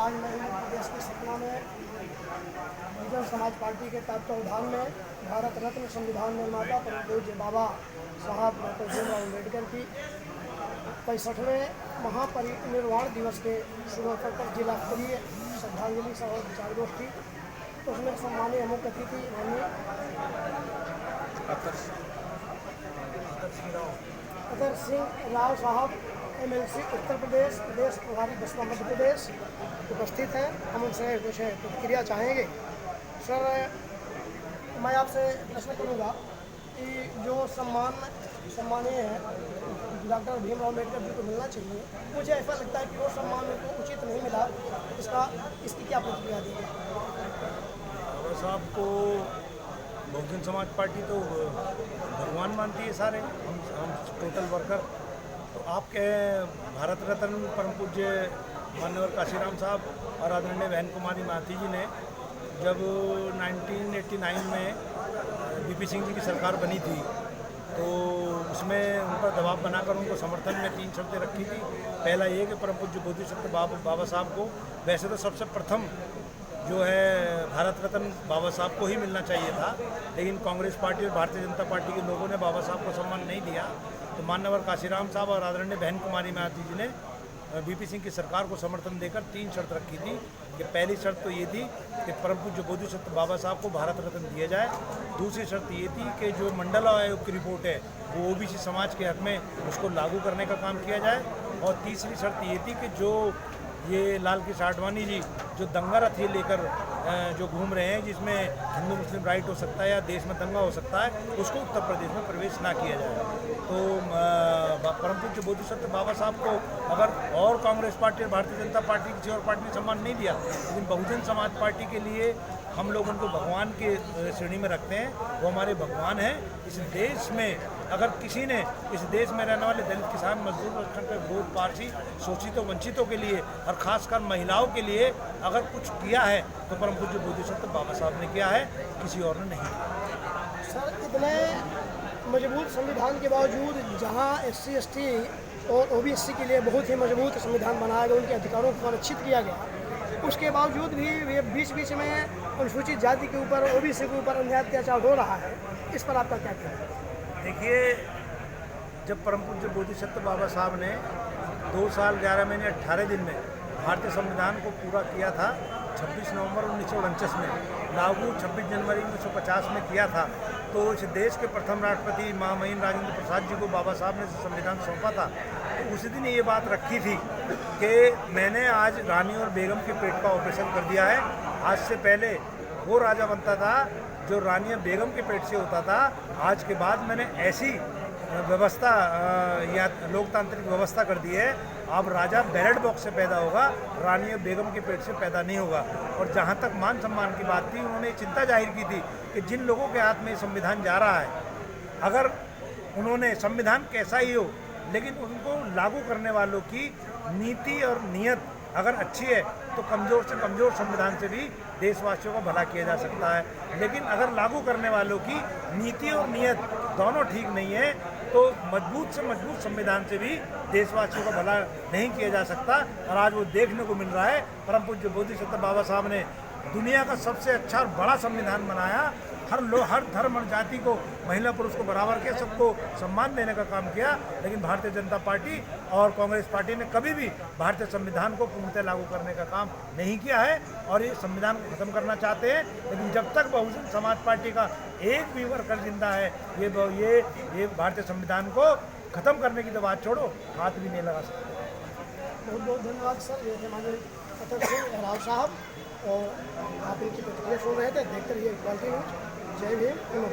आज मैं प्रदेश के सतना में बहुजन समाज पार्टी के तत्वावधान में भारत रत्न संविधान निर्माता परम पूज्य बाबा साहब डॉक्टर भीमराव अम्बेडकर की 65वें महापरिनिर्वाण दिवस के शुभ अवसर पर जिला स्तरीय श्रद्धांजलि सभा विचार गोष्ठी, तो उसमें सम्मानीय मुख्य अतिथि माननीय अतर सिंह राव साहब MLC उत्तर प्रदेश प्रदेश प्रभारी बसपा मध्य प्रदेश उपस्थित हैं। हम उनसे कुछ प्रतिक्रिया चाहेंगे। सर, मैं आपसे प्रश्न करूंगा कि जो सम्मानीय है डॉक्टर भीमराव अम्बेडकर जी को मिलना चाहिए, मुझे ऐसा लगता है कि वो सम्मान उनको उचित नहीं मिला। इसकी क्या प्रतिक्रिया देंगे? बाबा साहब को बहुजन समाज पार्टी तो भगवान मानती है। सारे हम टोटल वर्कर। तो आपके भारत रत्न परम पूज्य माननीय काशीराम साहब और आदरणीय बहन कुमारी माथी जी ने जब 1989 में VP सिंह जी की सरकार बनी थी, तो उसमें उन पर दबाव बनाकर उनको समर्थन में 3 शर्तें रखी थी। पहला ये कि परम पूज्य बोधिसत्व बाबा साहब को वैसे तो सबसे प्रथम जो है भारत रत्न बाबा साहब को ही मिलना चाहिए था, लेकिन कांग्रेस पार्टी और भारतीय जनता पार्टी के लोगों ने बाबा साहब को सम्मान नहीं दिया। तो माननीय काशीराम साहब और आदरणीय बहन कुमारी माथी जी ने VP सिंह की सरकार को समर्थन देकर 3 शर्त रखी थी। कि पहली शर्त तो ये थी कि परम पूज्य बोधिसत्व बाबा साहब को भारत रत्न दिया जाए। दूसरी शर्त ये थी कि जो मंडल आयोग की रिपोर्ट है वो OBC समाज के हक में उसको लागू करने का काम किया जाए। और तीसरी शर्त ये थी कि जो ये लाल कृष्ण आडवाणी जी जो दंगा रथ ये लेकर जो घूम रहे हैं, जिसमें हिंदू मुस्लिम राइट हो सकता है या देश में दंगा हो सकता है, उसको उत्तर प्रदेश में प्रवेश ना किया जाए। तो परम पूज्य बोधिसत्व बाबा साहब को अगर और कांग्रेस पार्टी और भारतीय जनता पार्टी किसी और पार्टी ने सम्मान नहीं दिया, लेकिन बहुजन समाज पार्टी के लिए हम लोग उनको भगवान के श्रेणी में रखते हैं। वो हमारे भगवान हैं। इस देश में अगर किसी ने इस देश में रहने वाले दलित किसान मजदूर वर्ग गरीब पारसी शोषितों वंचितों के लिए और ख़ासकर महिलाओं के लिए अगर कुछ किया है तो परम पूज्य बोधिसत्व बाबा साहब ने किया है, किसी और ने नहीं। सर, इतने मजबूत संविधान के बावजूद जहां SC ST और OBC के लिए बहुत ही मजबूत संविधान बनाया गया, उनके अधिकारों को संरक्षित किया गया, उसके बावजूद भी वे बीच में अनुसूचित जाति के ऊपर OBC के ऊपर अन्याय अत्याचार हो रहा है। इस पर आपका क्या कहना है? देखिए, जब परम पूज्य बोधिसत्व बाबा साहब ने 2 साल 11 महीने 18 दिन में भारतीय संविधान को पूरा किया था, 26 नवंबर 1949 में लागू 26 जनवरी 1950 में किया था, तो इस देश के प्रथम राष्ट्रपति महामहिम राजेंद्र प्रसाद जी को बाबा साहब ने संविधान सौंपा था। तो उसी दिन ये बात रखी थी कि मैंने आज रानी और बेगम के पेट का ऑपरेशन कर दिया है। आज से पहले वो राजा बनता था जो रानी और बेगम के पेट से होता था। आज के बाद मैंने ऐसी व्यवस्था या लोकतांत्रिक व्यवस्था कर दी है, अब राजा बैलेट बॉक्स से पैदा होगा, रानी और बेगम के पेट से पैदा नहीं होगा। और जहाँ तक मान सम्मान की बात थी, उन्होंने चिंता जाहिर की थी कि जिन लोगों के हाथ में संविधान जा रहा है, अगर उन्होंने संविधान कैसा ही हो, लेकिन उनको लागू करने वालों की नीति और नीयत अगर अच्छी है तो कमज़ोर से कमज़ोर संविधान से भी देशवासियों का भला किया जा सकता है। लेकिन अगर लागू करने वालों की नीति और नीयत दोनों ठीक नहीं है तो मजबूत से मजबूत संविधान से भी देशवासियों का भला नहीं किया जा सकता। और आज वो देखने को मिल रहा है। परम पूज्य बोधिसत्व बाबा साहब ने दुनिया का सबसे अच्छा और बड़ा संविधान बनाया। हर धर्म और जाति को, महिला पुरुष को बराबर किया, सबको सम्मान देने का काम किया। लेकिन भारतीय जनता पार्टी और कांग्रेस पार्टी ने कभी भी भारतीय संविधान को पूर्णतः लागू करने का काम नहीं किया है और ये संविधान को खत्म करना चाहते हैं। लेकिन जब तक बहुजन समाज पार्टी का एक भी वर्कर जिंदा है, ये भारतीय संविधान को खत्म करने की तो बात छोड़ो, हाथ भी नहीं लगा सकते। बहुत बहुत धन्यवाद सर। ये हमारे अतर सिंह राव साहब, और आप इनकी प्रतिक्रिया सुन रहे थे। देखते रहिए इक्वालिटी न्यूज़। जय भीम।